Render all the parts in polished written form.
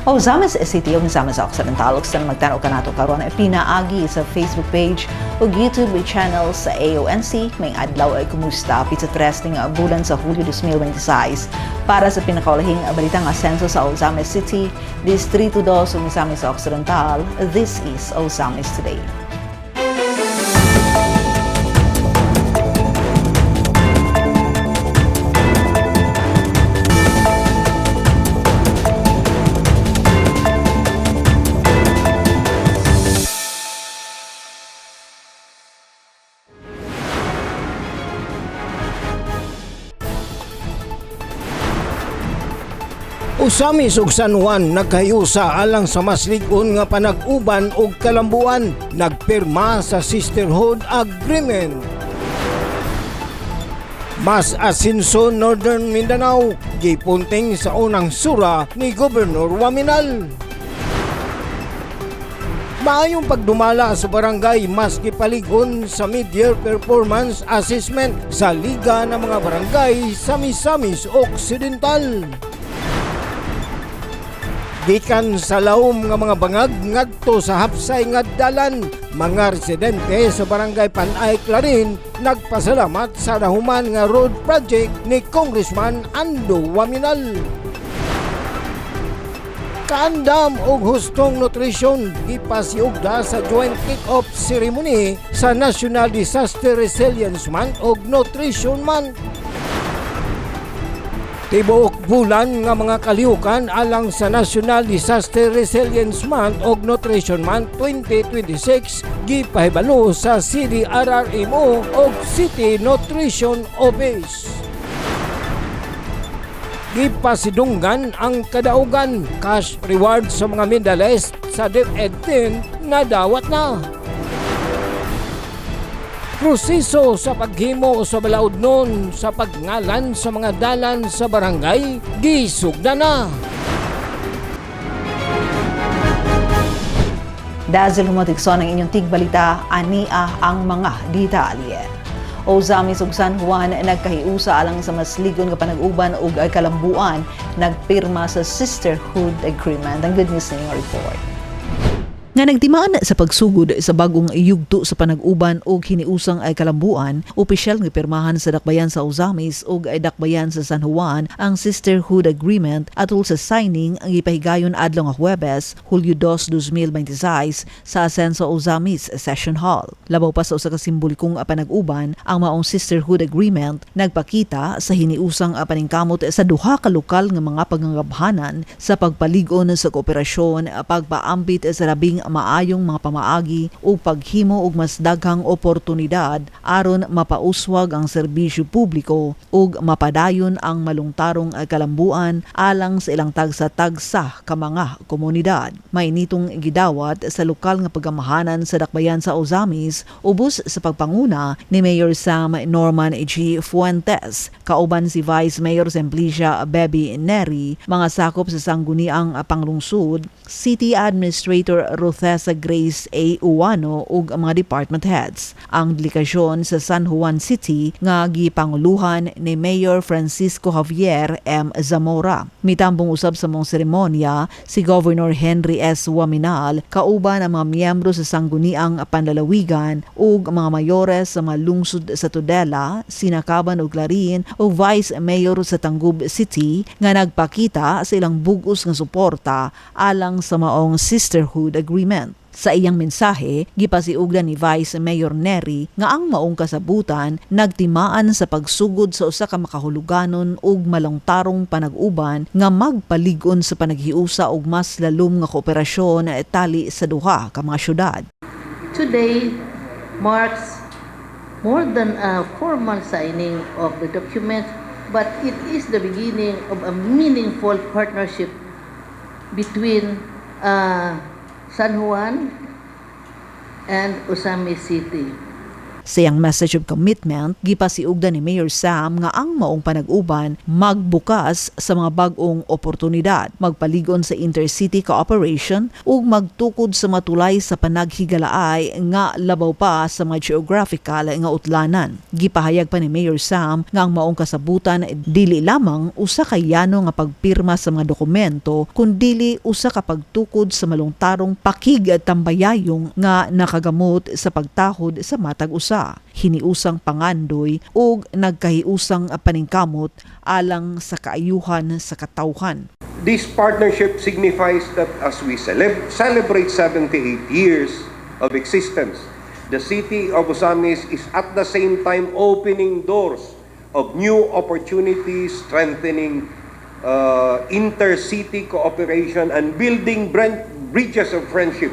O Zames City ug Zames Occidental ug sa magtanaw kanato karon pinaagi sa Facebook page ug YouTube channel sa AONC may adlaw ay kumusta pizza 3 ning bulan sa Hulyo 2026 para sa pinakaulahing balitang asenso sa Zames City, Distrito 2 ug Zames Occidental. This is Zames Today. Usamis ug San Juan nagkayusa alang sa mas lig-on nga panag-uban ug kalambuan, nagpirma sa Sisterhood Agreement. Mas asinso Northern Mindanao, gipunting sa unang sura ni Gobernador Waminal. Maayong pagdumala sa barangay mas gipalig-on sa mid-year performance assessment sa Liga ng mga Barangay sa Misamis Occidental. Gikan sa lawom nga mga bangag ngadto sa hapsay nga dalan, mga residente sa barangay Panay Clarin nagpasalamat sa nahuman nga road project ni Congressman Ando Waminal. Kaandam og hustong nutrisyon gipasiugda sa joint kick-off ceremony sa National Disaster Resilience Month ug Nutrition Month. Tibuok bulan nga mga kalihukan alang sa National Disaster Resilience Month ug Nutrition Month 2026 gipahibalo sa CDRRMO ug City Nutrition Office. Gipasidunggan ang kadaugan cash reward sa mga medalist sa DepEd 10 na dawat na. Proseso sa paghimo sa balaod nun sa pagngalan sa mga dalan sa barangay, gisugda na. Dahil humatigson ang inyong tigbalita, ania ang mga detalye. O Zames ug San Juan nagkahiusa alang sa mas ligon nga panag-uban ug kalambuan, nagpirma sa Sisterhood Agreement. Ang good news na yung report. Nga nagtimaan sa pagsugod sa bagong yugto sa panag-uban o hiniusang ay kalambuan, opisyal nga pirmahan sa dakbayan sa Zames o ay dakbayan sa San Juan ang Sisterhood Agreement atol sa signing ang ipahigayon adlaw nga Huwebes, Hulyo 2, 2026 sa Asenso Zames Session Hall. Labaw pa sa usa ka simbolikong panag-uban, ang maong Sisterhood Agreement nagpakita sa hiniusang paningkamot sa duha ka lokal nga mga pagngabhanan sa pagpalig-on sa kooperasyon, pagpaambit sa labing maayong mga pamaagi o paghimo og mas daghang oportunidad aron mapauswag ang serbisyo publiko ug mapadayon ang malungtarong kalambuan alang sa ilang tagsa-tagsa ka mga komunidad. May nitong gidawat sa lokal nga pagamahanan sa dakbayan sa Zames ubos sa pagpanguna ni Mayor Sam Norman G. Fuentes, kauban si Vice Mayor Simplicia Beby Neri, mga sakop sa sangguniang panglungsod, City Administrator Rothesa Grace A. Uwano ug mga department heads. Ang delikasyon sa San Juan City nga gipanguluhan ni Mayor Francisco Javier M. Zamora. Mitambong usab sa mong seremonya si Governor Henry S. Waminal kauban ang mga miyembro sa sangguniang panlalawigan ug mga mayores sa mga lungsod sa Tudela, Sinakaban ug Clarin ug Vice Mayor sa Tangub City nga nagpakita sa ilang bug-os nga suporta alang sa maong Sisterhood Agreement. Sa iyang mensahe, gipasiugdan ni Vice Mayor Neri nga ang maong kasabutan nagtimaan sa pagsugod sa usa ka makahuluganon ug malungtarong panag-uban nga magpalig-on sa panaghiusa og mas lalom nga kooperasyon tali sa duha ka mga syudad. Today marks more than a formal signing of the document, but it is the beginning of a meaningful partnership between San Juan and Zames City. Sa iyang message of commitment, gipasiugdan ni Mayor Sam nga ang maong panag-uban magbukas sa mga bag-ong oportunidad, magpaligon sa intercity cooperation ug magtukod sa matulay sa panaghigalaay nga labaw pa sa mga geographical nga utlanan. Gipahayag pa ni Mayor Sam nga ang maong kasabutan dili lamang usa ka yano nga pagpirma sa mga dokumento kundi usa ka pagtukod sa malungtarong pakig-tambayayong nga nakagamot sa pagtahod sa matag usa, hiniusang pangandoy ug nagkahiusang paningkamot alang sa kaayuhan sa katawhan. This partnership signifies that as we celebrate 78 years of existence, the city of Ozamis is at the same time opening doors of new opportunities, strengthening intercity cooperation and building bridges of friendship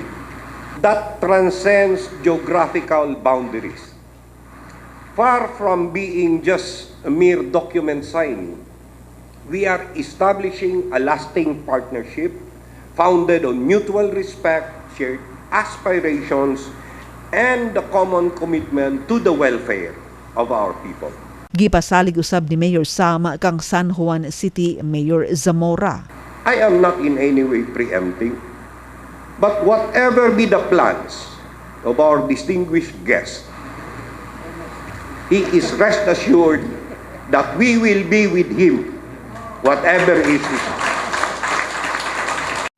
that transcends geographical boundaries. Far from being just a mere document signing, we are establishing a lasting partnership founded on mutual respect, shared aspirations, and the common commitment to the welfare of our people. Gipasalig usab ni Mayor Sam kang San Juan City Mayor Zamora. I am not in any way preempting, but whatever be the plans of our distinguished guest, he is rest assured that we will be with him, whatever is his.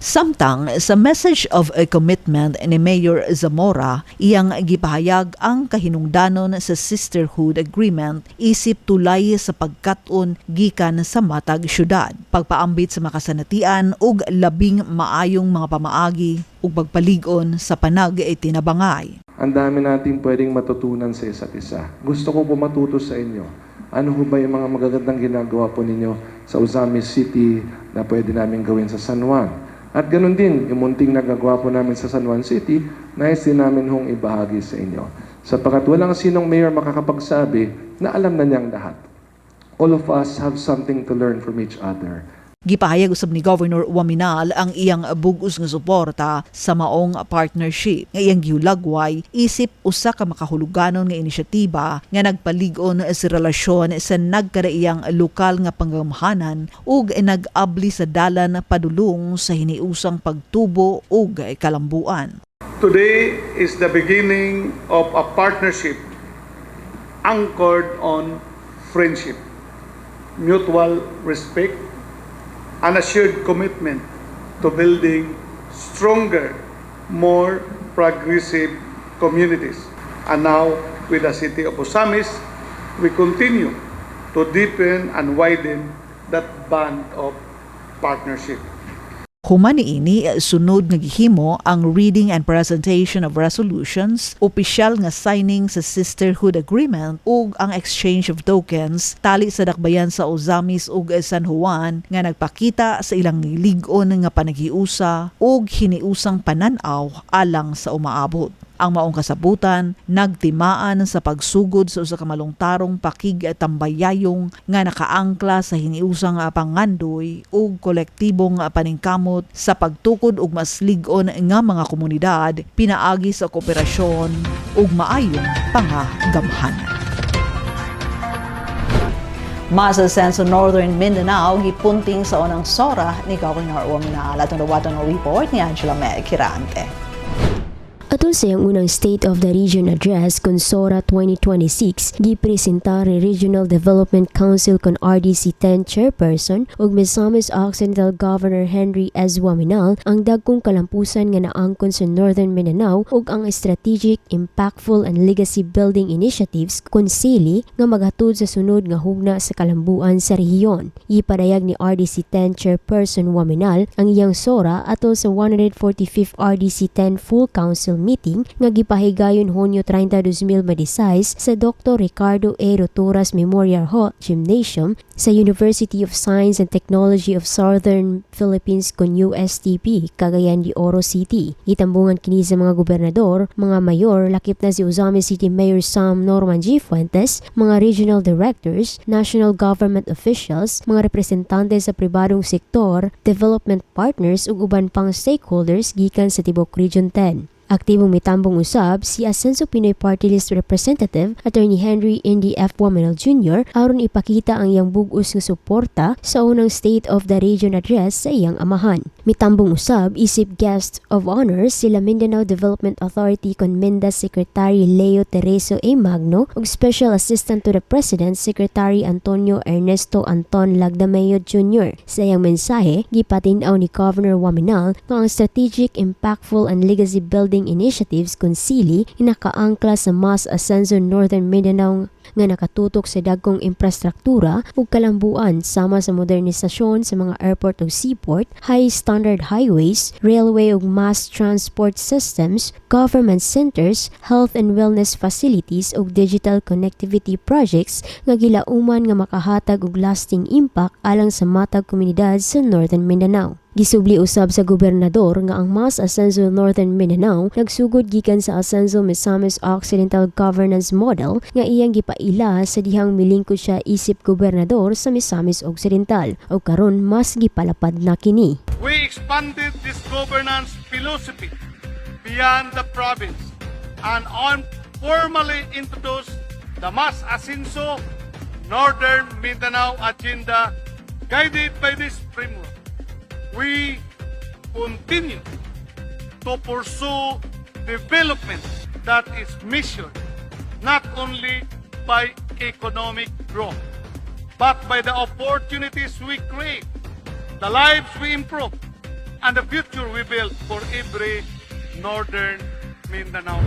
Samtang sa message of a commitment ni Mayor Zamora, iyang gipahayag ang kahinungdanon sa Sisterhood Agreement isip tulay sa pagkat-on gikan sa matag syudad, pagpaambit sa makasanatian ug labing maayong mga pamaagi ug pagpalig-on sa panag-itinabangay. Ang dami nating pwedeng matutunan sa isa't isa. Gusto ko po matuto sa inyo. Ano ho ba yung mga magagandang ginagawa po ninyo sa Ozamis City na pwede namin gawin sa San Juan? At ganun din, yung munting nagagawa po namin sa San Juan City, nais din namin hong ibahagi sa inyo. Sapagat walang sinong mayor makakapagsabi na alam na niyang lahat. All of us have something to learn from each other. Gipahayag usab ni Governor Waminal ang iyang bug-os nga suporta sa maong partnership nga iyang giulagway isip usa ka makahuluganon nga inisyatiba nga nagpalig-on sa relasyon sa nagkadaiyang lokal nga panggamhanan ug nag-abli sa dalan padulong sa hiniusang pagtubo ug kalambuan. Today is the beginning of a partnership anchored on friendship, mutual respect, an assured commitment to building stronger, more progressive communities. And now, with the city of Ozamis, we continue to deepen and widen that band of partnership. Human niini sunod nga gihimo ang reading and presentation of resolutions, opisyal nga signing sa Sisterhood Agreement ug ang exchange of tokens tali sa dakbayan sa Ozamis ug San Juan nga nagpakita sa ilang lig-on nga panaghiusa ug hiniusang pananaw alang sa umaabot. Ang maong kasabutan nagtimaan sa pagsugod sa usa ka malungtarong pakig-tambayayong nga nakaangkla sa hiniusang pangandoy ug kolektibong paningkamot sa pagtukod ug mas lig-on nga mga komunidad pinaagi sa kooperasyon ug maayong pangagamhanan. Masa sa Northern Mindanao gipunting sa unang sora ni Governor Waminal. Atong dawaton ang report ni Angela Kirante. Atol sa iyang unang State of the Region Address kon SORA 2026, gipresenta ni Regional Development Council kon RDC 10 Chairperson ug Misamis Occidental Governor Henry S. Waminal ang dagkong kalampusan nga naangkon sa Northern Mindanao ug ang strategic, impactful and legacy building initiatives kon SILI nga maghatod sa sunod nga hugna sa kalambuan sa rehiyon. Ipadayag ni RDC 10 Chairperson Waminal ang iyang SORA atol sa 145th RDC 10 Full Council meeting nga gipahigayon Hunyo 30, 2016 sa Dr. Ricardo A. Rotoras Memorial Hall Gymnasium sa University of Science and Technology of Southern Philippines kon USTP, Cagayan de Oro City. Itambungan kini sa mga gobernador, mga mayor, lakip na si Ozamis City Mayor Sam Norman G. Fuentes, mga regional directors, national government officials, mga representante sa pribadong sektor, development partners ug uban pang stakeholders gikan sa Tibok Region 10. Aktibong mitambong usab si Asenso Pinoy Party List Representative Attorney Henry Indy F. Wamanal Jr. aron ipakita ang iyang bug-os nga suporta sa unang State of the Region address sa iyang amahan. Mitambong usab isip guest of honor sila Mindanao Development Authority Conmenda Secretary Leo Tereso A. Magno ug Special Assistant to the President Secretary Antonio Ernesto Anton Lagdameo Jr. Sa iyang mensahe, gipatin-aw ni Governor Wamanal nga ang strategic, impactful and legacy building initiatives kun sili nakaangkla sa Mas Ascenso Northern Mindanao nga nakatutok sa dagkong infrastruktura ug kalambuan sama sa modernisasyon sa mga airport ug seaport, high standard highways, railway ug mass transport systems, government centers, health and wellness facilities ug digital connectivity projects nga gilauman nga makahatag og lasting impact alang sa matag komunidad sa Northern Mindanao. Gisubli usab sa gobernador nga ang Mas Ascenso Northern Mindanao nagsugod gikan sa Ascenso Misamis Occidental Governance Model nga iyang gipaila sa dihang milingkod siya isip gobernador sa Misamis Occidental o karon mas gipalapad na kini. We expanded this governance philosophy beyond the province and formally introduced the Mas Ascenso Northern Mindanao Agenda guided by this framework. We continue to pursue development that is measured not only by economic growth, but by the opportunities we create, the lives we improve, and the future we build for every Northern Mindanao.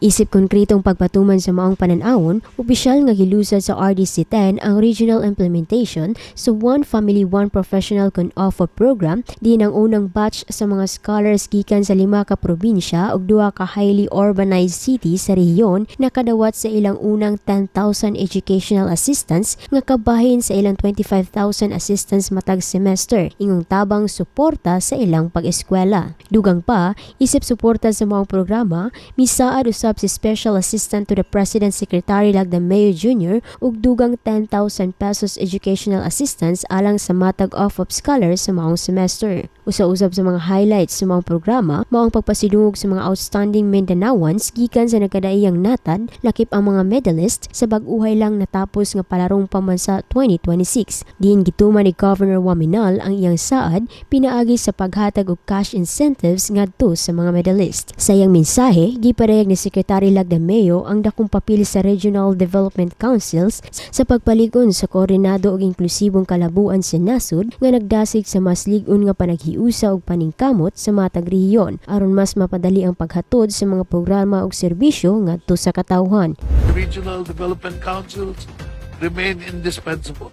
Isip konkretong pagpatuman sa maong pananawon, opisyal nga gilusad sa RDC-10 ang regional implementation sa One Family One Professional Con-Offer program din ang unang batch sa mga scholars gikan sa 5 ka probinsya ug 2 ka highly urbanized cities sa rehiyon na kadawat sa ilang unang 10,000 educational assistants nga kabahin sa ilang 25,000 assistants matag semester ingong tabang suporta sa ilang pag-eskwela. Dugang pa, isip suporta sa maong programa, misaad usab si Special Assistant to the President Secretary Lagdameo Jr. ug dugang 10,000 pesos educational assistance alang sa matag off-of scholars sa maong semester. Usa-usab sa mga highlights sa maong programa, maong pagpasidungog sa mga outstanding Mindanaoans gikan sa nagkadaiyang natad, lakip ang mga medalist sa bag-uhay lang natapos nga palarong pambansa 2026. Diin gituman ni Governor Wamanal ang iyang saad pinaagi sa paghatag og cash incentives ngadto sa mga medalist. Sa iyang mensahe, gipadayag ni Secretary Lagdameo ang dakong papel sa Regional Development Councils sa pagpaligon sa koordinado ug inklusibong kalabuan sa nasud nga nagdasig sa mas lig-on nga panaghiusa ug paningkamot sa matag rehiyon aron mas mapadali ang paghatod sa mga programa ug serbisyo ngadto sa katawhan. Regional Development Councils remain indispensable.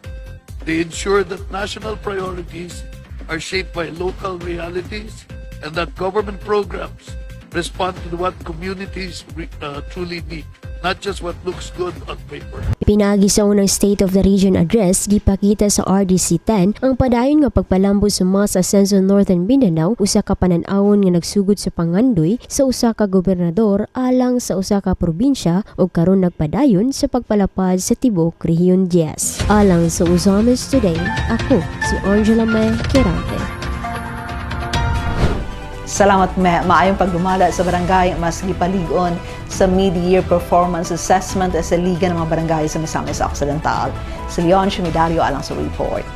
They ensure that national priorities are shaped by local realities and that government programs respond to what communities truly need, not just what looks good on paper. Pinagi sa unang State of the Region address, gipakita sa RDC-10 ang padayon nga pagpalambo sa Mas Ascenso Northern Mindanao, usa ka panan-awon nga nagsugod sa pangandoy sa usa ka gobernador alang sa usa ka probinsya ug karon nagpadayon sa pagpalapad sa tibok rehiyon 10. Alang sa Uzamis Today, ako si Angela May Quirante. Salamat maayong pagdumala sa barangay mas gipalig-on sa mid-year performance assessment sa Liga ng mga Barangay sa Misamis Occidental. Si Leon Shumidario alang sa report.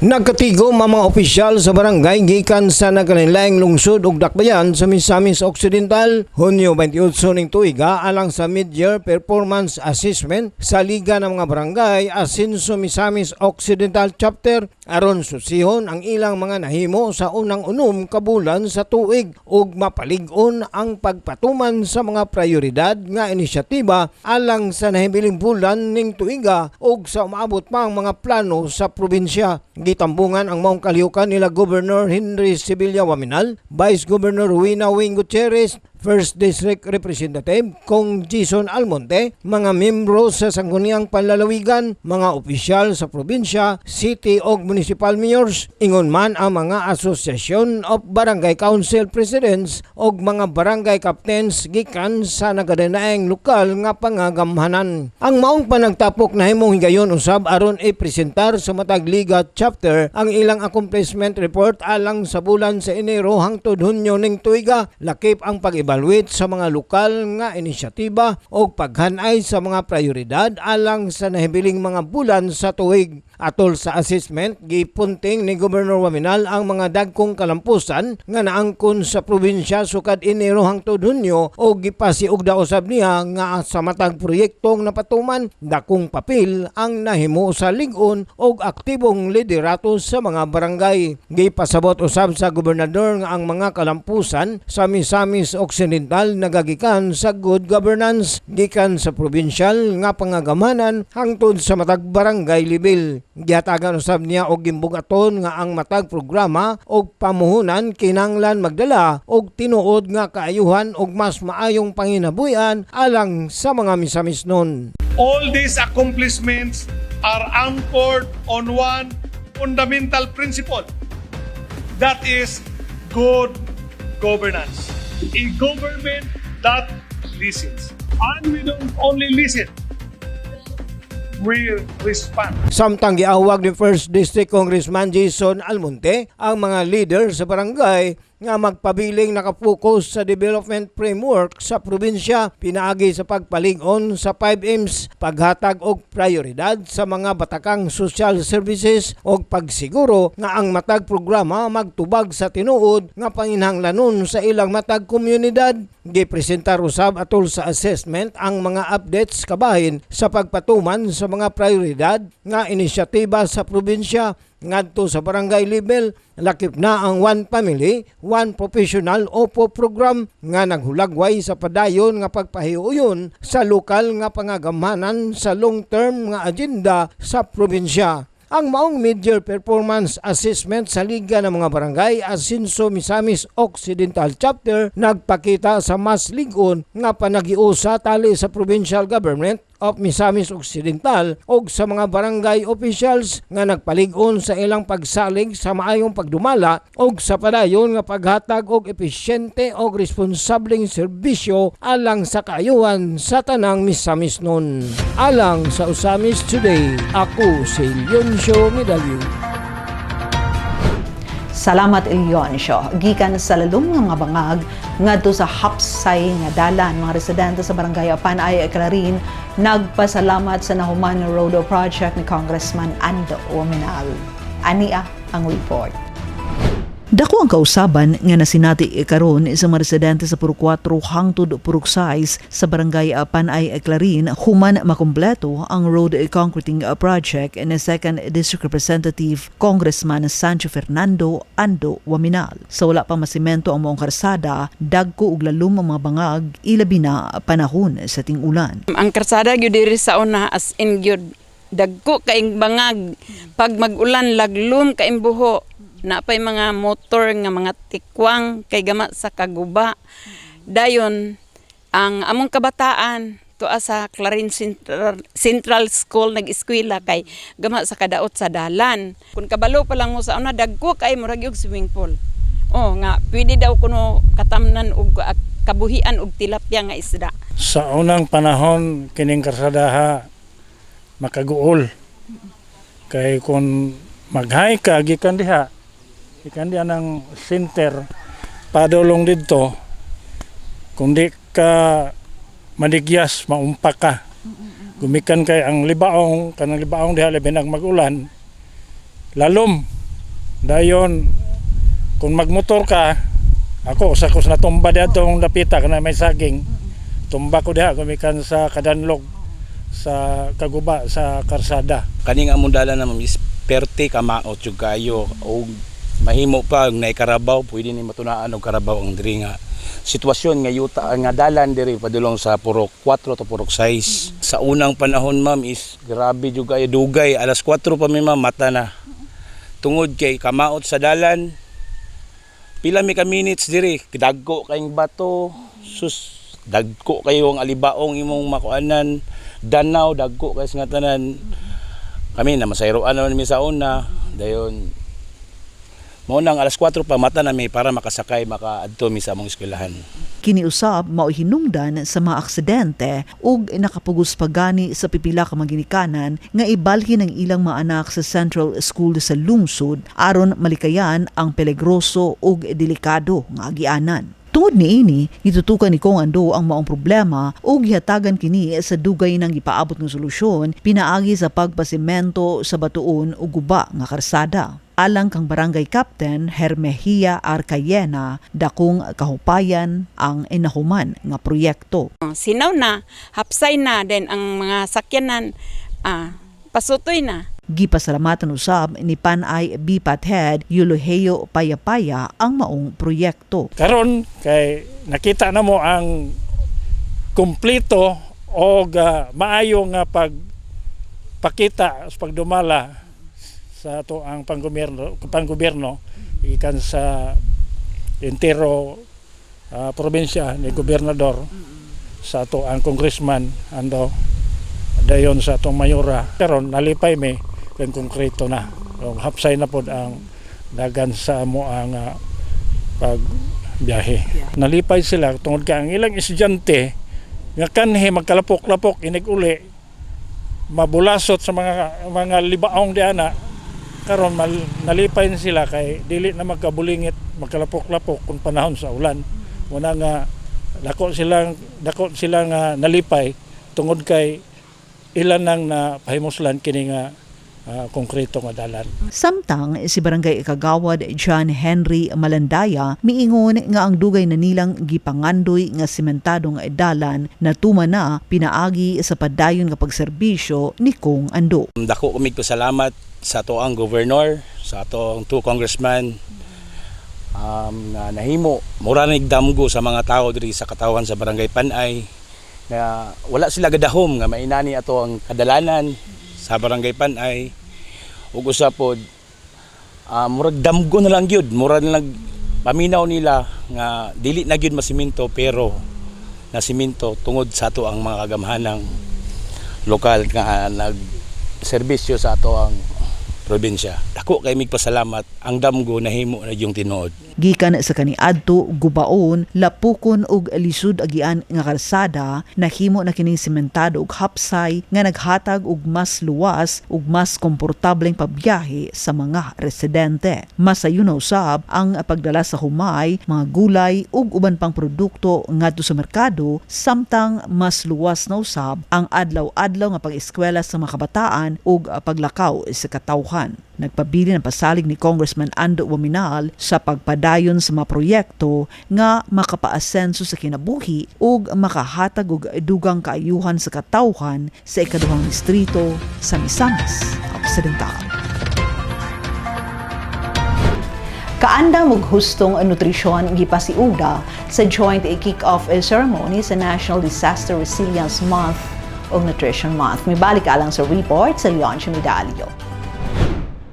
Nagkatigom ang mga opisyal sa barangay gikan sa nagkanilaing lungsod ug dakbayan sa Misamis Occidental Hunyo 28 ning tuiga alang sa mid-year performance assessment sa Liga ng mga Barangay Ascenso Misamis Occidental Chapter aron susihon ang ilang mga nahimo sa unang unom ka bulan sa tuig ug mapalig-on ang pagpatuman sa mga prioridad nga inisyatiba alang sa nahibiling bulan ning tuiga ug sa umaabot pang mga plano sa probinsya. Gitambungan ang maong kalihukan nila Governor Henry Sibilya Wamanal, Vice Governor Wina Wing Gutierrez, First District Representative Kong Jason Almonte, mga membro sa sangguniang panlalawigan, mga opisyal sa probinsya, city o municipal mayors, ingon man ang mga Association of Barangay Council Presidents o mga barangay captains gikan sa nagadanaing lokal nga pangagamhanan. Ang maong panagtapok na himong higayon usab aron i-presentar sa matag Liga Chapter ang ilang accomplishment report alang sa bulan sa Enero hangtod Hunyo ning tuiga, lakip ang pag-iba pag-evaluate sa mga lokal nga inisyatiba o paghanay sa mga prioridad alang sa nahibiling mga bulan sa tuig. Atol sa assessment, gipunting ni Gobernador Waminal ang mga dagkong kalampusan nga naangkon sa probinsya sukad Enero hangtod Hunyo o gipasiugda usab niya nga sa matag proyektong napatuman dakong papel ang nahimo sa lig-on og aktibong liderato sa mga barangay. Gipasabot usab sa gobernador nga ang mga kalampusan sa Misamis Occidental nagagikan sa good governance gikan sa probinsyal nga pangagamanan hangtod sa matag barangay level. Gihatagan usab niya og gimbugaton nga ang matag programa og pamuhunan kinanglan magdala og tinuod nga kaayuhan og mas maayong panginabuhian alang sa mga misamisnon. All these accomplishments are anchored on one fundamental principle, that is good governance. A government that listens. And we don't only listen, we respond. Samtang giawag ni 1st District Congressman Jason Almonte ang mga leader sa barangay nga magpabiling nakapokus sa development framework sa probinsya pinaagi sa pagpalig-on sa 5Ms, paghatag og prioridad sa mga batakang social services og pagsiguro nga ang matag programa magtubag sa tinuod nga panginhanglanon sa ilang matag komunidad. Gipresentar usab atol sa assessment ang mga updates kabahin sa pagpatuman sa mga prioridad nga inisyatiba sa probinsya ngadto sa barangay level. Lakip na ang One Family, One Professional OPO program nga naghulagway sa padayon nga pagpahiuyon sa lokal nga pangagamanan sa long-term nga agenda sa probinsya. Ang maong mid-year performance assessment sa Liga ng mga Barangay Asinso Misamis Occidental Chapter nagpakita sa mas lig-on nga panagiusa tali sa provincial government of Misamis Occidental o sa mga barangay officials nga nagpalig-on sa ilang pagsalig sa maayong pagdumala o sa padayon nga paghatag og epesyente o responsableng serbisyo alang sa kaayuhan sa tanang Misamisnon. Alang sa Usamis Today, ako si Leoncio Medalyo. Salamat Ilyonsyo. Gikan sa lalong nga mga bangag ngadto sa hapsay nga dalan, mga residente sa barangay Panay Clarin nagpasalamat sa nahuman road project ni Congressman Ando Waminal. Ania ang report. Dako ang kausaban nga nasinati karon sa mga residente sa Purok 4 hangtod Purok 6 sa barangay Panay Clarin human makumpleto ang road concreting project ni 2nd District Representative Congressman Sancho Fernando Ando Waminal. Sa wala pang masimento ang maong karsada, dagko ug lalom ang mga bangag ilabi na panahon sa ting-ulan. Ang karsada gyud diri sa una as in gyud dagko kaing bangag pag mag-ulan laglum kaing buho. Napay mga motor nga mga tikwang kay gama sa kaguba. Dayon ang among kabataan tuwa sa Clarin Central School nag-eskwela kay gama sa kadaot sa dalan. Kung kabalo pa lang mo sa una dagko kay murag og swimming pool. Oh nga pwede daw kuno katamnan og kabuhian og tilapia nga isda. Sa unang panahon kining karsadaha makaguol. Kay kung mag-hike ka gikan diha ikan diyan ng center padulong dito kung di ka madigyas maumpa ka gumikan kay ang libaong kanang libaong diha labi nag magulan lalom dayon kung magmotor ka ako sa natumba diha tong dapita kana may saging tumba ko diha gumikan sa kadanlog sa kaguba sa karsada kaning among dalan na is perte kamaot jud kayo o mahimo pa og nay karabaw pwede ni matunaan og karabaw ang diri nga sitwasyon nga yuta nga dalan diri padulong sa Purok 4 to Purok 6. Sa unang panahon ma'am is grabe jud kayo dugay alas 4 pa mi ma'am mata na tungod kay kamaot sa dalan pila mi ka minutes diri dagko kayong bato sus dagko kayo ang alibaong imong makuanan danaw dagko kay nga tanan kami na masayroan naman mi sa una dayon mo nang alas 4 pa mata na may para makasakay makaadto mi sa among eskwelahan. Kiniusab mao hinungdan sa mga aksidente ug nakapugos pagani sa pipila ka mga ginikanan nga ibalhin ang ilang mga anak sa Central School sa lungsod aron malikayan ang peligroso ug delikado nga agianan. Tungod niini, gitutukan ni Kong Ando ang maong problema o gihatagan kini sa dugay ng ipaabot ng solusyon pinaagi sa pagpasimento sa batuon o guba nga karsada. Alang kang barangay captain Hermehia Arcayena, dakong kahupayan ang inahuman nga proyekto. Sinaw na, hapsay na, then ang mga sakyanan, pasutoy na. Gipasalamatan usab ni Panay Bipat Head Eulogio Payapaya ang maong proyekto. Karon kay nakita na mo ang kumpleto o maayo nga pagpakita sa pagdumala sa ato ang panggobyerno ikan sa entero probinsya ni gobernador sa ato ang congressman ando dayon sa atong mayora. Karon nalipay mi kang konkreto na. Hapsay na pod ang dagan sa amo ang pagbiyahe. Nalipay sila tungod ka ang ilang estudyante nga kanhi magkalapok-lapok inig uli mabulasot sa mga libaong diana karon nalipay sila kay dili na magkabulingit magkalapok-lapok kung panahon sa ulan. Muna nga dako silang nalipay tungod kay ilan nang napahimuslan kini nga konkreto nga dalan. Samtang si Barangay Kagawad John Henry Malandaya miingon nga ang dugay na nilang gipangandoy nga sementadong dalan na tuman na pinaagi sa padayon nga pagserbisyo ni Kong Ando. Dako kami ko salamat sa ato ang governor, sa ato ang 2 congressman na nahimo mura nigdamgo sa mga tao diri sa katawan sa Barangay Panay na wala sila gadahom nga mainani ato ang kadalanan sa Barangay Panay ug usa pod murag damgo na lang gyud murag na paminaw nila nga dili na gyud masiminto pero na siminto tungod sa ato ang mga kagamhanang lokal nga nag serbisyo sa ato ang probinsya. Dako kay migpasalamat ang damgo nahimo na yung tinuod. Gikan sa kaniadto gubaon, lapukon ug lisud agian nga kalsada nahimo na kining sementado ug hapsay nga naghatag og mas luwas ug mas komportableng pagbiyahe sa mga residente. Masayo na usab ang pagdala sa humay, mga gulay ug uban pang produkto ngadto sa merkado samtang mas luwas na usab ang adlaw-adlaw nga pag-eskwela sa mga kabataan ug paglakaw sa katawhan. Nagpabili ng pasalig ni Congressman Ando Waminal sa pagpadayon sa mga proyekto nga makapaasenso sa kinabuhi ug makahatag og dugang kaayuhan sa katawhan sa ikaduhang distrito sa Misamis Occidental. Kaandam og hustong nutrisyon gipasiuda sa joint kick-off ceremony sa National Disaster Resilience Month o Nutrition Month. May balik alang sa report sa Leon Chimidalio.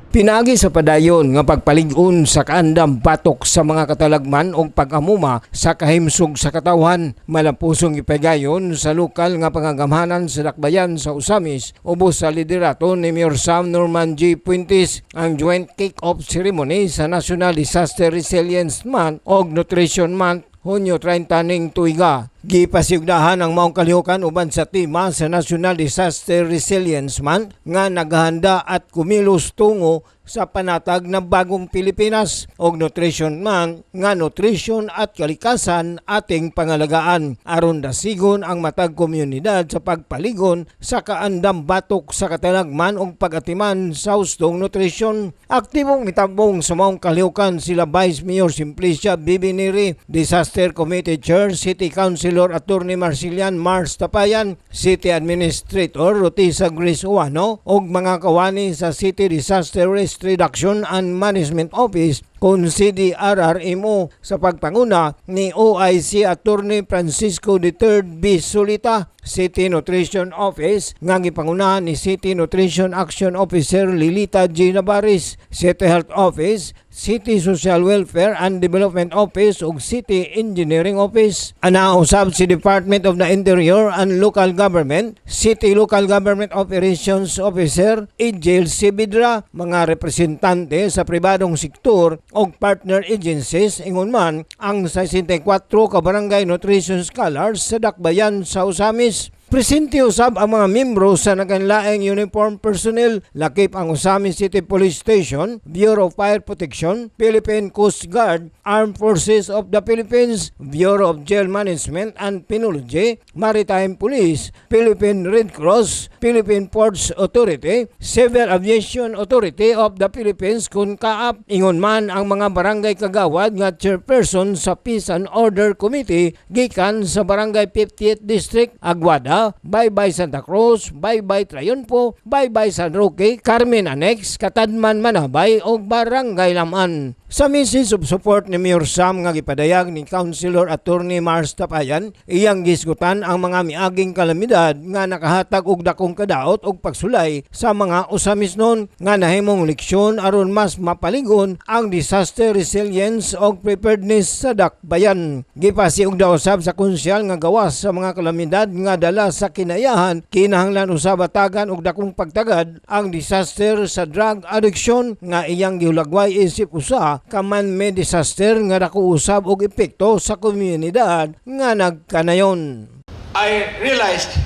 Pinagi sa padayon nga pagpalig-on sa kaandam batok sa mga katalagman o pag-amuma sa kahimsog sa katawhan. Malampusong ipagayon sa lokal nga pangagamhanan sa dakbayan sa Usamis ubos sa liderato ni Mayor Sam Norman G. Puentes ang joint kick-off ceremony sa National Disaster Resilience Month o Nutrition Month Hunyo 30 ning tuiga. Gipasiugdahan ang maong kalihukan uban sa tema sa National Disaster Resilience Month nga naghahanda at kumilos tungo sa panatag ng bagong Pilipinas o Nutrition Month nga nutrisyon at kalikasan ating pangalagaan aron dasigon ang matag komunidad sa pagpaligon sa kaandam batok sa katalagman o pagatiman sa hustong nutrisyon. Aktibong mitabong sa maong kalihukan sila Vice Mayor Simplicia Bibiniri, Disaster Committee Chair, City Councilor Attorney Marcelian Mars Tapayan, City Administrator Rotisa Grace Uwano ug mga kawani sa City Disaster Risk Reduction and Management Office kung CDRRMO sa pagpanguna ni OIC Attorney Francisco III B. Solita, City Nutrition Office nga gipangunahan ni City Nutrition Action Officer Lilita G. Navarez, City Health Office, City Social Welfare and Development Office ug City Engineering Office. Anausab si Department of the Interior and Local Government, City Local Government Operations Officer Ejel Sibidra, mga representante sa pribadong sektor o partner agencies ingon man ang 64 ka barangay nutrition scholars sa dakbayan sa Usamis. Presente usab ang mga miyembro sa naganlaeng uniform personnel lakip ang Usami City Police Station, Bureau of Fire Protection, Philippine Coast Guard, Armed Forces of the Philippines, Bureau of Jail Management and Penology, Maritime Police, Philippine Red Cross, Philippine Ports Authority, Civil Aviation Authority of the Philippines kun kaap ingon man ang mga barangay kagawad nga chairperson sa Peace and Order Committee gikan sa Barangay 58th District, Aguada, Baybay Santa Cruz, Baybay Triunfo, Baybay San Roque, Carmen Annex, Katadman Manabay o Barangay Laman. Sa message of support ni Mayor Sam nga gipadayag ni Councilor Attorney Mars Tapayan, iyang gisgutan ang mga miaging kalamidad nga nakahatag og dakong kadaot og pagsulay sa mga usamisnon nga nahimong leksyon aron mas mapaligon ang disaster resilience og preparedness sa dakbayan. Gipasiug daw usab sa konsyal nga gawas sa mga kalamidad nga dala sa kinayahan, kinahanglan usab atagan og dakong pagtagad ang disaster sa drug addiction nga iyang gihulagway isip usa kaman may disaster nga dako usab og epekto sa komunidad nga nagkanayon. I realized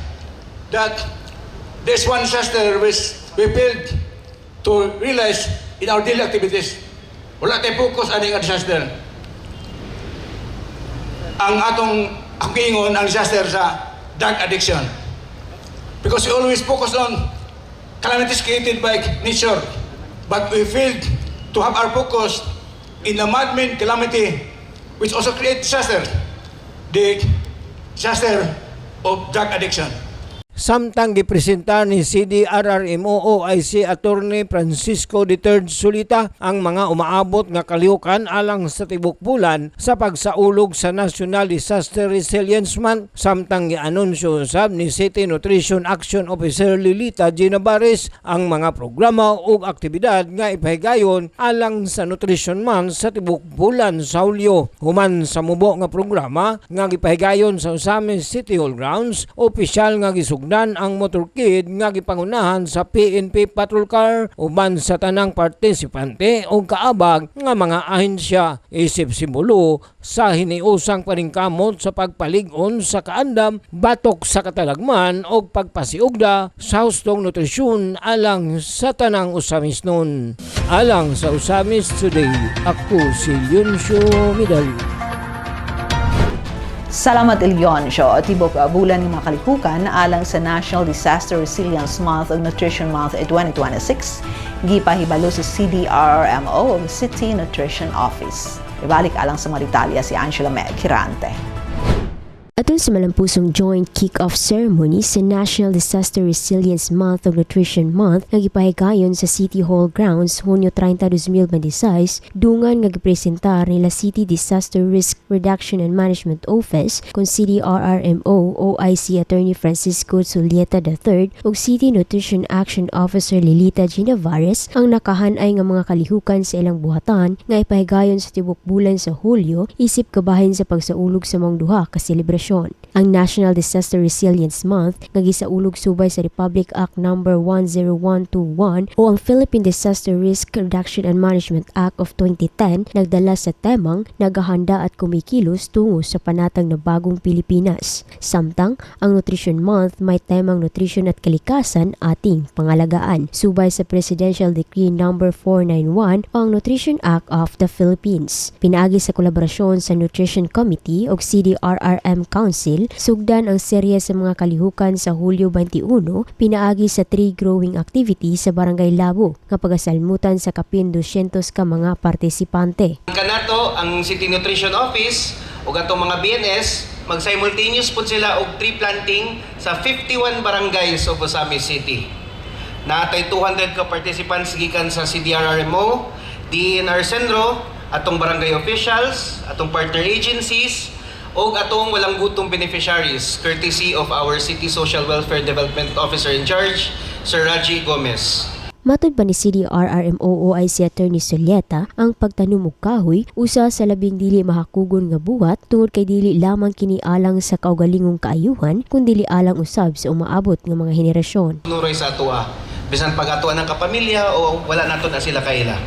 that this one disaster which we failed to realize in our daily activities. Wala tayo focus aning disaster. Ang atong ingon ang disaster sa drug addiction. Because we always focus on calamities created by nature. But we failed to have our focus in the man-made calamity which also creates disaster. The disaster of drug addiction. Samtang gipresenta ni CDRRMO OIC Attorney Francisco III Solita ang mga umaabot nga kalihukan alang sa tibok bulan sa pagsaulog sa National Disaster Resilience Month, samtang gianunsyo usab ni City Nutrition Action Officer Lilita Ginabares ang mga programa ug aktibidad nga ipahigayon alang sa Nutrition Month sa tibok bulan sa Hulyo. Human sa mubo nga programa nga gipahigayon sa Usami City Hall grounds, opisyal nga gisugdan ang motorkid nga gipangunahan sa PNP patrol car uban sa tanang partisipante o kaabag nga mga ahensya, isip simbolo sa hiniusang paningkamot sa pagpalig-on sa kaandam, batok sa katalagman o pagpasiugda sa hustong nutrisyon alang sa tanang usamisnon. Alang sa Usamis Today, ako si Yuncio Midali. Salamat Ilyonsyo. Tibok bulan ng mga kalihukan alang sa National Disaster Resilience Month ug Nutrition Month 2026, gipahibalo sa CDRRMO ug City Nutrition Office. Ibalik alang sa mga detalya si Angela Kirante. Atol sa malampusong joint kick-off ceremony sa National Disaster Resilience Month o Nutrition Month nga gipahigayon sa City Hall grounds Hunyo 30, 2026, dungan nga gipresentar nila City Disaster Risk Reduction and Management Office kung CDRRMO OIC Attorney Francisco Zulieta III ug City Nutrition Action Officer Lilita Ginabares ang nakahanay nga mga kalihukan sa ilang buhatan nga ipahigayon sa tibok bulan sa Hulyo isip kabahin sa pagsaulog sa mga duha ka selebrasyon. Ang National Disaster Resilience Month nga gisaulog subay sa Republic Act No. 10121 o ang Philippine Disaster Risk Reduction and Management Act of 2010 nagdala sa temang nagahanda at kumikilos tungo sa panatag na bagong Pilipinas. Samtang ang Nutrition Month may temang nutrisyon at kalikasan ating pangalagaan subay sa Presidential Decree No. 491 o ang Nutrition Act of the Philippines. Pinaagi sa kolaborasyon sa Nutrition Committee o CDRRM Council, sugdan ang serye sa mga kalihukan sa Hulyo 21, pinaagi sa tree growing activity sa Barangay Labo, nga pagasalmutan sa kapin 200 ka mga partisipante. Kanato ang City Nutrition Office ug atong mga BNS mag-simultaneous pud sila og tree planting sa 51 barangays of Osamis City. Natay 200 ka participants gikan sa CDRRMO, DNR Sendro, atong barangay officials, atong partner agencies, o atong walang gutong beneficiaries, courtesy of our City Social Welfare Development Officer in charge, Sir Raji Gomez. Matod pa ni CDRRMO OIC Attorney Zulieta, ang pagtanom og kahoy usa sa labing dili mahakugon nga buhat tungod kay dili lamang kini alang sa kaugalingong kaayuhan kundi alang usab sa umaabot nga mga henerasyon. Nuroy sa atoa, bisan pag atoa ng kapamilya o wala nato na sila kaila.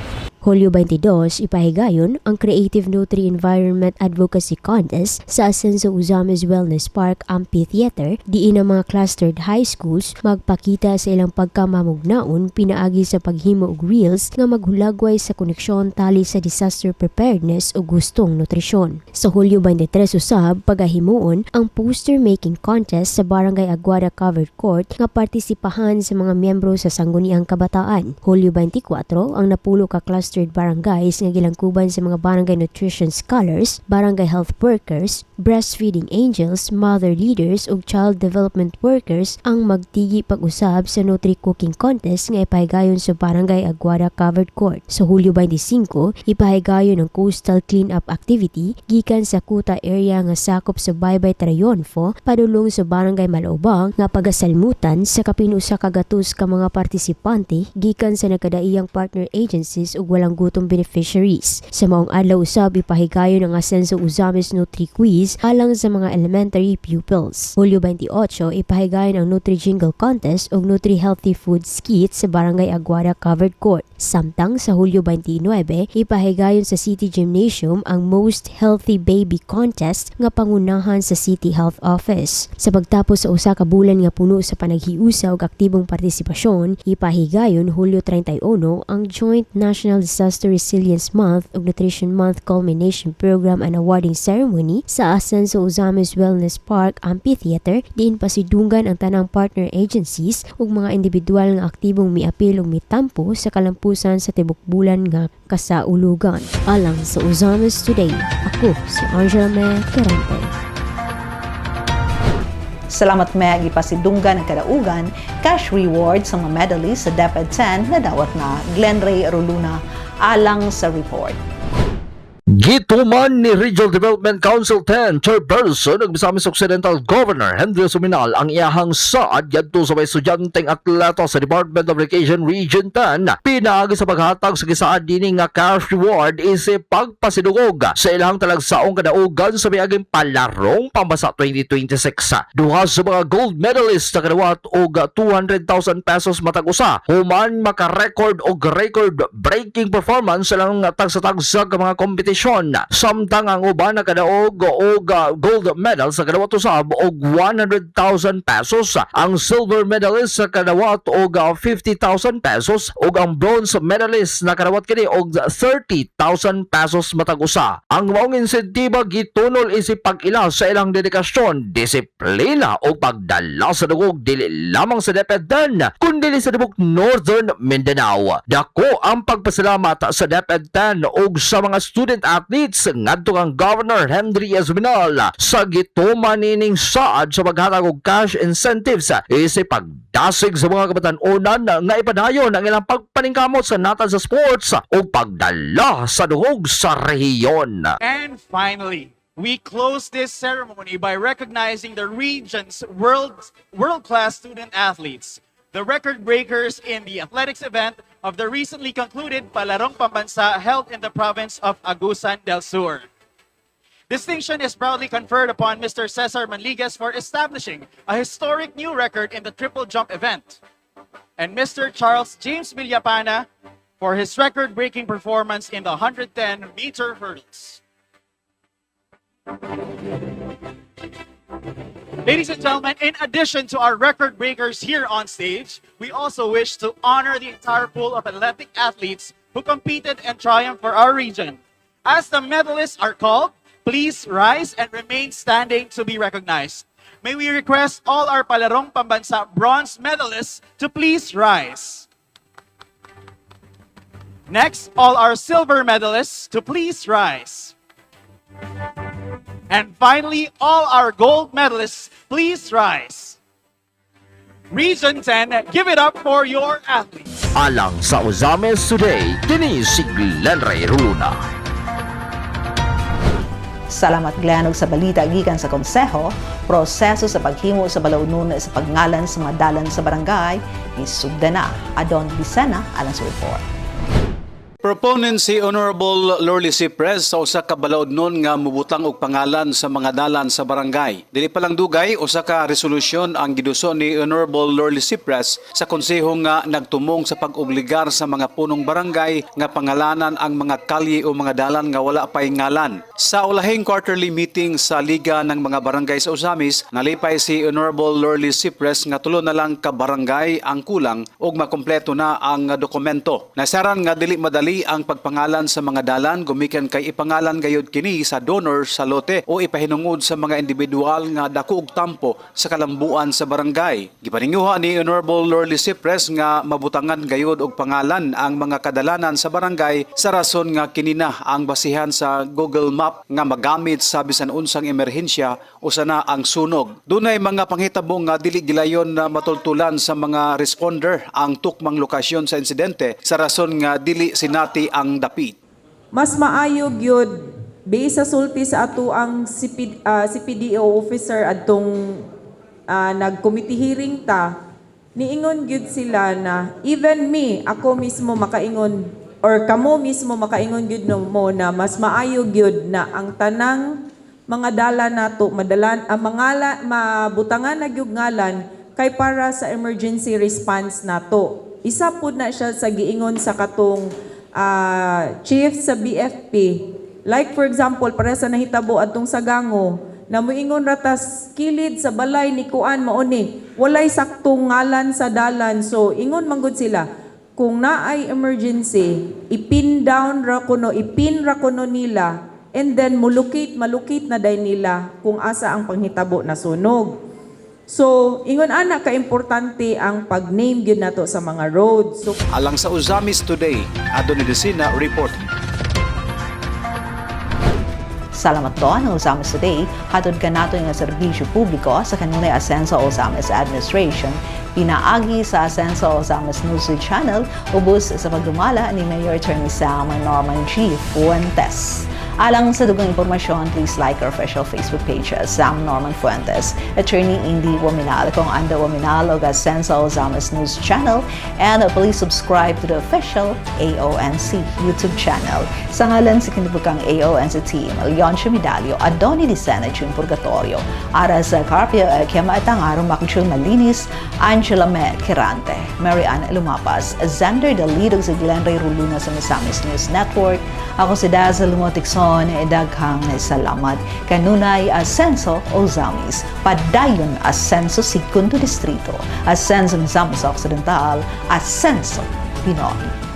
Hulyo 22, ipahigayon ang Creative Nutri Environment Advocacy Contest sa Ascenso Uzamis Wellness Park Amphitheater, diin ang mga clustered high schools magpakita sa ilang pagkamamugnaon pinaagi sa paghimo og reels nga maghulagway sa koneksyon tali sa disaster preparedness o gustong nutrisyon. Sa Hulyo 23 usab, pagahimuon ang poster making contest sa Barangay Aguada Covered Court nga partisipahan sa mga miyembro sa Sangguniang Kabataan. Hulyo 24 ang napulo ka clustered barangays nga gilangkuban sa mga barangay nutrition scholars, barangay health workers, breastfeeding angels, mother leaders ug child development workers ang magtigi pag-usab sa Nutri Cooking Contest nga ipahigayon sa Barangay Aguada Covered Court. Sa Hulyo 25, ipahigayon ang coastal cleanup activity gikan sa Kuta area nga sakop sa Baybay Trayonfo padulong sa Barangay Malaubang nga pagasalmutan sa kapinusa ka gatos ka mga partisipante gikan sa nagkadaiyang partner agencies ug walang gutong beneficiaries. Sa maong adlaw usab ipahigayon ang Ascenso Uzamis Nutri Quiz alang sa mga elementary pupils. Hulyo 28 ipahigayon ang Nutri Jingle Contest ug Nutri Healthy Food Skit sa Barangay Aguada Covered Court. Samtang sa Hulyo 29 ipahigayon sa City Gymnasium ang Most Healthy Baby Contest nga pangunahan sa City Health Office. Sa pagtapos sa usa ka bulan nga puno sa panaghiusa ug aktibong partisipasyon, ipahigayon Hulyo 31 ang Joint National Disaster Resilience Month ug Nutrition Month Culmination Program and Awarding Ceremony sa Ascenso Uzamis Wellness Park Amphitheater diin pasidunggan ang tanang partner agencies ug mga individual nga aktibong miapil ug mitampo sa kalampusan sa tibok bulan nga kasaulugan. Alang sa Uzamis Today, ako si Angela May Carante. Salamat Meg, ipasidunggan ng kadaugan, cash reward sa mga medalists sa DepEd 10 na dawat na Glenn Ray Roluna alang sa report. Gituman ni Regional Development Council 10 Chairperson ug Misamis Occidental Governor Henry Suminal ang iyahang saad yadto sa mga estudyanteng atleta sa Department of Education Region 10 pinaagi sa paghatag sa gisaad dinhi nga cash reward isip pagpasidungog sa ilang talagsaong kadaugan sa miaging palarong pambasa 2026. Duha sa mga gold medalists na kadawat og 200,000 pesos matag usa human maka-record og record breaking performance sa ilang tagsa-tagsag mga kompetisyon. Samtang ang uban na kadaog og gold medal sa kadawat usab og 100,000 pesos, ang silver medalist sa kadawat og 50,000 pesos ug ang bronze medalist na kadawat kini og 30,000 pesos matag usa. Ang maong insentiba gitunol isip pag-ila sa ilang dedikasyon, disiplina ug pagdala sa dugog dili lamang sa DepEd 10 kundi sa tibok Northern Mindanao. Dako ang pagpasalamat sa DepEd 10 ug sa mga student athletes ngadto kang Governor Henry Suminal sa gituman nining saad sa paghatag og cash incentives isip pagdasig sa mga kabatan-onan nga ipadayon ang ilang pagpaningkamot sa natan sa sports ug pagdala sa dungog sa rehiyon. And finally, we close this ceremony by recognizing the region's world-class student athletes, the record breakers in the athletics event of the recently concluded Palarong Pambansa held in the province of Agusan del Sur. Distinction is proudly conferred upon Mr. Cesar Manliguez for establishing a historic new record in the triple jump event, and Mr. Charles James Villapana for his record-breaking performance in the 110-meter hurdles. Ladies and gentlemen, in addition to our record breakers here on stage, we also wish to honor the entire pool of athletic athletes who competed and triumphed for our region. As the medalists are called, please rise and remain standing to be recognized. May we request all our Palarong Pambansa bronze medalists to please rise. Next, all our silver medalists to please rise. And finally, all our gold medalists, please rise. Region 10, give it up for your athletes. Alang sa Uzamis Today, kini si Glenn Ray Roluna. Salamat Glenn ug sa balita gikan sa konseho, proseso sa paghimo sa balawnon sa pagngalan sa mga dalan sa barangay ni Sugdana. Adon Bisena alang sa report. Proponent si Honorable Lorly Cipres sa usa ka balaod nun nga mubutang og pangalan sa mga dalan sa barangay. Dili pa lang dugay, usa ka resolusyon ang giduso ni Honorable Lorly Cipres sa konseho nga nagtumong sa pag-obligar sa mga punong barangay nga pangalanan ang mga kalye o mga dalan nga wala pay ngalan. Sa ulahing quarterly meeting sa Liga ng mga Barangay sa Ozamis, nalipay si Honorable Lorly Cipres nga tulo na lang ka barangay ang kulang ug makompleto na ang dokumento. Nasaran nga dili madali ang pagpangalan sa mga dalan gumikan kay ipangalan gayud kini sa donor sa lote o ipahinungod sa mga individual nga dako og tampo sa kalambuan sa barangay. Gipaninguha ni Honorable Lorly Cipres nga mabutangan gayud og pangalan ang mga kadalanan sa barangay sa rason nga kini na ang basihan sa Google Map nga magamit sa bisan unsang emerhensya o sana ang sunog. Dunay mga panghitabo nga dili gilayon na matultulan sa mga responder ang tukmang lokasyon sa insidente sa rason nga dili sinati ang dapit. Mas maayog yun based sa sulti sa ato ang CPDO officer adtong nag-committee hearing ta, niingon gyud sila na even me, ako mismo makaingon or kamo mismo makaingon gyud mo na mas maayog gyud na ang tanang mga dala nato mabutangan na gyud ngalan kay para sa emergency response nato. Isa pud na siya sa giingon sa katong chief sa BFP. Like for example, para sa nahitabo atong Sagango, na moingon ratas kilid sa balay ni Kuan mauni, walay saktong ngalan sa dalan. So ingon manggod sila, kung naay emergency, ipin ra kuno nila, and then malukit na day nila kung asa ang panghitabo na sunog. So, ingon ana ka-importante ang pag-name gyud nato sa mga roads. So, alang sa Ozamis Today, Adoni Desina report. Salamat to ng Ozamis Today. Hatod ka nato yung serbisyo publiko sa kanunay Asenso Ozamis Administration. Pinaagi sa Asenso Ozamis News Channel, ubos sa pagdumala ni Mayor Attorney Sam Norman G. Fuentes. Alang sa dugang impormasyon, please like our official Facebook page, Sam Norman Fuentes, Attorney Indy Wominal, kung Anda Wominal o Asenso Ozamis News Channel, and please subscribe to the official AONC YouTube channel. Sa ngalan sa kinibukang AONC team, Leoncio Medalio, Adoni Desena, Jun Purgatorio, Aras Carpio, Kema Atangaro, Makchul Malinis, Angela Kirante, Mary Ann Lumapas, Xander Dalidog sa Glenn Ray Ruluna sa Misamis News Network. Ako si Dazzle Lumotikson, daghang salamat. Kanunay Asenso Ozamis, padayon Asenso Segundo Distrito, Asenso Misamis Occidental, Asenso Pinoy.